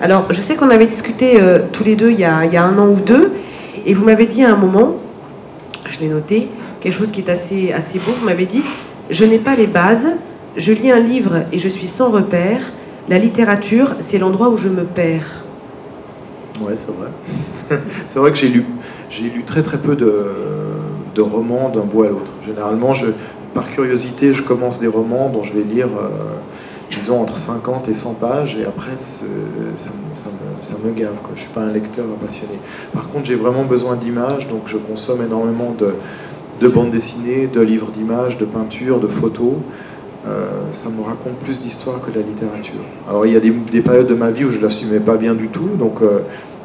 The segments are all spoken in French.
Alors, je sais qu'on avait discuté tous les deux il y a un an ou deux, et vous m'avez dit à un moment, je l'ai noté, quelque chose qui est assez beau, vous m'avez dit « Je n'ai pas les bases, je lis un livre et je suis sans repère, la littérature, c'est l'endroit où je me perds. » Ouais, c'est vrai. C'est vrai que j'ai lu très très peu de romans d'un bout à l'autre. Généralement, par curiosité, je commence des romans dont je vais lire, disons, entre 50 et 100 pages, et après, ça me gave, quoi. Je ne suis pas un lecteur passionné. Par contre, j'ai vraiment besoin d'images, donc je consomme énormément de bandes dessinées, de livres d'images, de peintures, de photos. Ça me raconte plus d'histoires que de la littérature. Alors il y a des périodes de ma vie où je ne l'assumais pas bien du tout, donc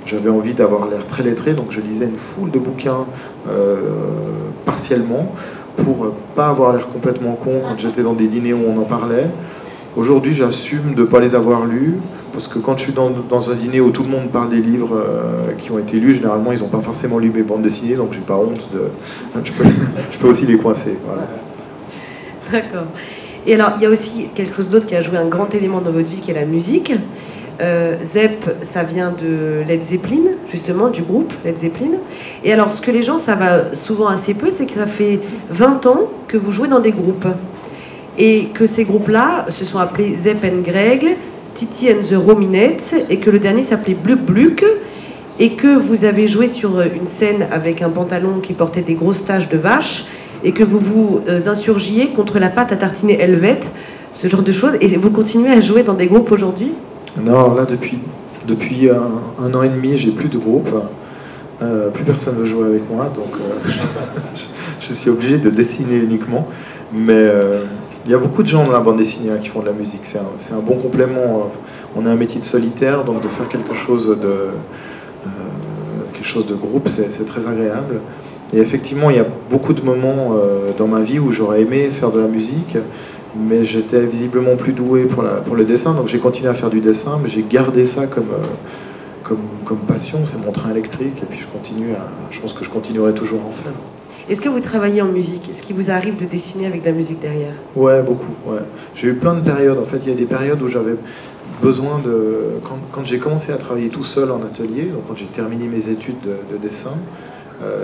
j'avais envie d'avoir l'air très lettré, donc je lisais une foule de bouquins partiellement, pour pas avoir l'air complètement con quand j'étais dans des dîners où on en parlait. Aujourd'hui, j'assume de ne pas les avoir lus, parce que quand je suis dans un dîner où tout le monde parle des livres qui ont été lus, généralement ils n'ont pas forcément lu mes bandes dessinées, donc j'ai pas honte de... je peux aussi les coincer. Voilà. D'accord. Et alors, il y a aussi quelque chose d'autre qui a joué un grand élément dans votre vie, qui est la musique. Zepp, ça vient de Led Zeppelin, justement, du groupe Led Zeppelin. Et alors, ce que les gens savent souvent assez peu, c'est que ça fait 20 ans que vous jouez dans des groupes. Et que ces groupes-là se sont appelés Zepp and Greg, Titi and the Rominettes, et que le dernier s'appelait Bluck Bluck, et que vous avez joué sur une scène avec un pantalon qui portait des grosses taches de vache, et que vous vous insurgiez contre la pâte à tartiner Helvète, ce genre de choses. Et vous continuez à jouer dans des groupes aujourd'hui? Non, là, depuis un an et demi, j'ai plus de groupe. Plus personne ne veut jouer avec moi, donc je suis obligé de dessiner uniquement. Mais il y a beaucoup de gens dans la bande dessinée qui font de la musique. C'est un bon complément. On a un métier de solitaire, donc de faire quelque chose de groupe, c'est très agréable. Et effectivement, il y a beaucoup de moments dans ma vie où j'aurais aimé faire de la musique, mais j'étais visiblement plus doué pour le dessin, donc j'ai continué à faire du dessin, mais j'ai gardé ça comme passion, c'est mon train électrique, et puis je pense que je continuerai toujours à en faire. Est-ce que vous travaillez en musique? Est-ce qu'il vous arrive de dessiner avec de la musique derrière? Ouais, beaucoup. Ouais. J'ai eu plein de périodes. En fait, il y a des périodes où j'avais besoin de... Quand j'ai commencé à travailler tout seul en atelier, donc quand j'ai terminé mes études de dessin,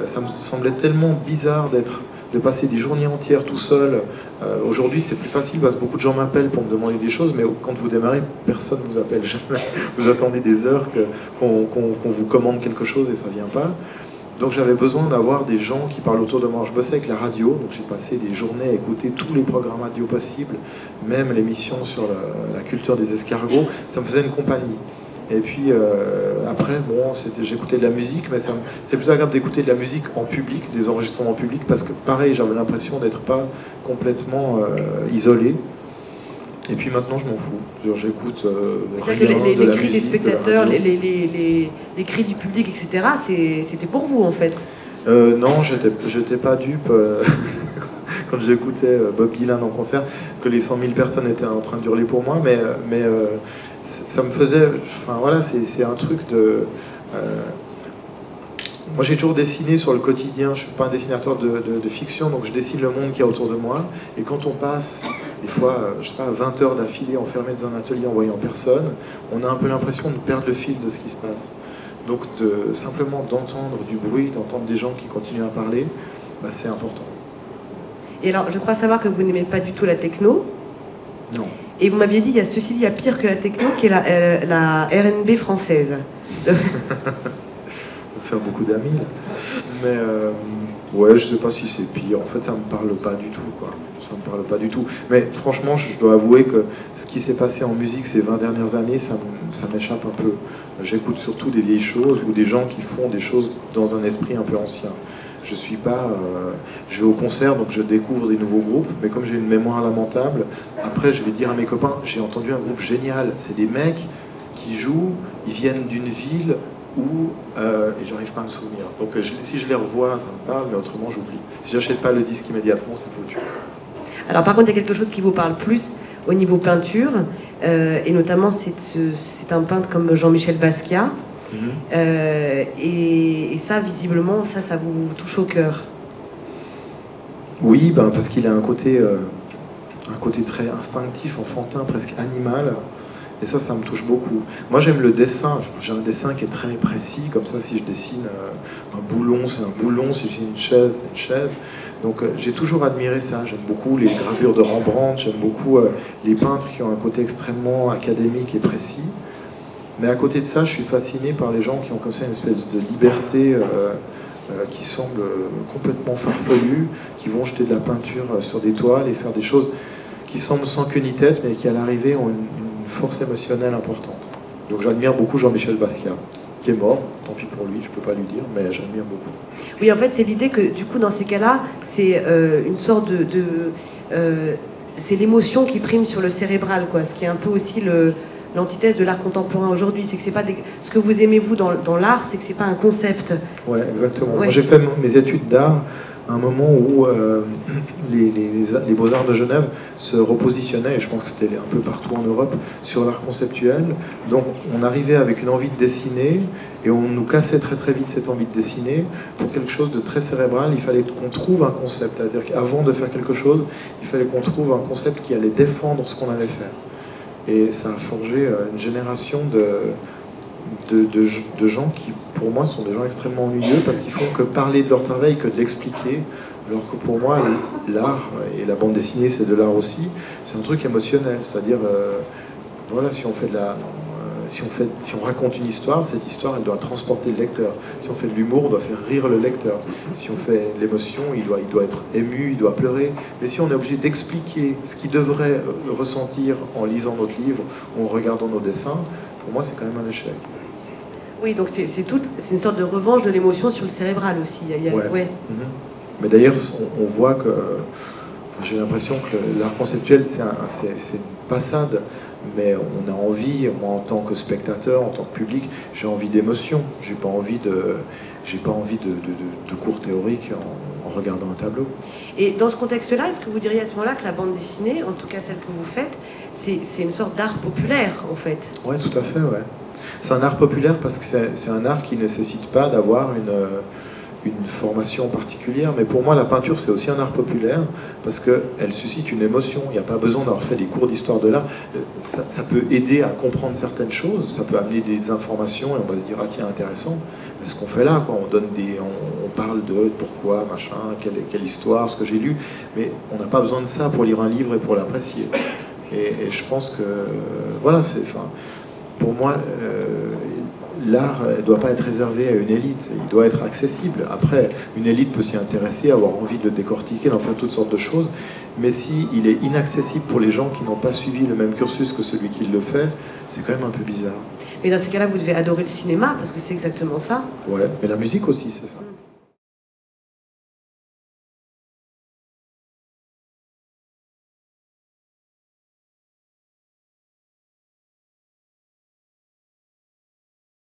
ça me semblait tellement bizarre de passer des journées entières tout seul. Aujourd'hui, c'est plus facile parce que beaucoup de gens m'appellent pour me demander des choses, mais quand vous démarrez, personne ne vous appelle jamais. Vous attendez des heures qu'on vous commande quelque chose et ça ne vient pas. Donc j'avais besoin d'avoir des gens qui parlent autour de moi. Je bossais avec la radio, donc j'ai passé des journées à écouter tous les programmes radio possibles, même l'émission sur la culture des escargots. Ça me faisait une compagnie. Et puis après, bon, j'écoutais de la musique, mais c'est plus agréable d'écouter de la musique en public, des enregistrements en public, parce que pareil, j'avais l'impression d'être pas complètement isolé. Et puis maintenant, je m'en fous. J'écoute les cris des spectateurs, les cris du public, etc., c'était pour vous, en fait? Non, j'étais pas dupe quand j'écoutais Bob Dylan en concert, que les 100 000 personnes étaient en train d'hurler pour moi, mais ça me faisait... Enfin, voilà, c'est un truc de... Moi, j'ai toujours dessiné sur le quotidien. Je ne suis pas un dessinateur de fiction, donc je dessine le monde qu'il y a autour de moi. Et quand on passe, des fois, je sais pas, 20 heures d'affilée enfermé dans un atelier en voyant personne, on a un peu l'impression de perdre le fil de ce qui se passe. Donc, simplement d'entendre du bruit, d'entendre des gens qui continuent à parler, bah, c'est important. Et alors, je crois savoir que vous n'aimez pas du tout la techno. Non. Et vous m'aviez dit, il y a pire que la techno, qui est la R&B française. Faire beaucoup d'amis là. Mais ouais, je sais pas si c'est pire. En fait, ça me parle pas du tout, quoi. Ça me parle pas du tout. Mais franchement, je dois avouer que ce qui s'est passé en musique ces 20 dernières années, ça m'échappe un peu. J'écoute surtout des vieilles choses ou des gens qui font des choses dans un esprit un peu ancien. Je suis pas... je vais au concert, donc je découvre des nouveaux groupes, mais comme j'ai une mémoire lamentable, après je vais dire à mes copains, j'ai entendu un groupe génial. C'est des mecs qui jouent, ils viennent d'une ville et j'arrive pas à me souvenir. Donc si je les revois, ça me parle, mais autrement j'oublie. Si j'achète pas le disque immédiatement, c'est foutu. Alors par contre, il y a quelque chose qui vous parle plus au niveau peinture, et notamment c'est un peintre comme Jean-Michel Basquiat. Et ça, visiblement, ça vous touche au cœur. Oui, parce qu'il a un côté très instinctif, enfantin, presque animal. Et ça me touche beaucoup. Moi, j'aime le dessin. J'ai un dessin qui est très précis. Comme ça, si je dessine un boulon, c'est un boulon. Si je dessine une chaise, c'est une chaise. Donc, j'ai toujours admiré ça. J'aime beaucoup les gravures de Rembrandt. J'aime beaucoup les peintres qui ont un côté extrêmement académique et précis. Mais à côté de ça, je suis fasciné par les gens qui ont comme ça une espèce de liberté qui semble complètement farfelue, qui vont jeter de la peinture sur des toiles et faire des choses qui semblent sans queue ni tête, mais qui à l'arrivée ont une force émotionnelle importante. Donc j'admire beaucoup Jean-Michel Basquiat, qui est mort, tant pis pour lui, je peux pas lui dire, mais j'admire beaucoup. Oui, en fait, c'est l'idée que du coup, dans ces cas-là, c'est une sorte c'est l'émotion qui prime sur le cérébral, quoi, ce qui est un peu aussi l'antithèse de l'art contemporain aujourd'hui. C'est que c'est pas ce que vous aimez, vous, dans l'art, c'est que c'est pas un concept. Ouais, exactement. Ouais. Moi, j'ai fait mes études d'art à un moment où les Beaux-Arts de Genève se repositionnaient, et je pense que c'était un peu partout en Europe, sur l'art conceptuel. Donc on arrivait avec une envie de dessiner, et on nous cassait très très vite cette envie de dessiner. Pour quelque chose de très cérébral, il fallait qu'on trouve un concept. C'est-à-dire qu'avant de faire quelque chose, il fallait qu'on trouve un concept qui allait défendre ce qu'on allait faire. Et ça a forgé une génération de gens qui, pour moi, sont des gens extrêmement ennuyeux parce qu'ils font que parler de leur travail, que de l'expliquer, alors que pour moi, l'art, et la bande dessinée, c'est de l'art aussi, c'est un truc émotionnel. C'est-à-dire, voilà, si on raconte une histoire, cette histoire, elle doit transporter le lecteur. Si on fait de l'humour, on doit faire rire le lecteur. Si on fait l'émotion, il doit être ému, il doit pleurer. Mais si on est obligé d'expliquer ce qu'il devrait ressentir en lisant notre livre ou en regardant nos dessins, pour moi, c'est quand même un échec. Oui, donc c'est une sorte de revanche de l'émotion sur le cérébral aussi. Ouais. Mais d'ailleurs, on voit que... j'ai l'impression que l'art conceptuel, c'est une passade, mais on a envie, moi en tant que spectateur, en tant que public, j'ai envie d'émotion. J'ai pas envie de cours théoriques en regardant un tableau. Et dans ce contexte-là, est-ce que vous diriez à ce moment-là que la bande dessinée, en tout cas celle que vous faites, c'est une sorte d'art populaire, en fait? Ouais, tout à fait, ouais. C'est un art populaire parce que c'est un art qui ne nécessite pas d'avoir une formation particulière, mais pour moi la peinture c'est aussi un art populaire parce qu'elle suscite une émotion. Il n'y a pas besoin d'avoir fait des cours d'histoire de l'art. Ça peut aider à comprendre certaines choses, ça peut amener des informations et on va se dire ah tiens intéressant, mais ce qu'on fait là, quoi, on parle de pourquoi, machin, quelle histoire, ce que j'ai lu, mais on n'a pas besoin de ça pour lire un livre et pour l'apprécier. Et je pense que voilà, pour moi l'art ne doit pas être réservé à une élite, il doit être accessible. Après, une élite peut s'y intéresser, avoir envie de le décortiquer, d'en faire toutes sortes de choses, mais s'il est inaccessible pour les gens qui n'ont pas suivi le même cursus que celui qui le fait, c'est quand même un peu bizarre. Mais dans ces cas-là, vous devez adorer le cinéma, parce que c'est exactement ça. Ouais, mais la musique aussi, c'est ça.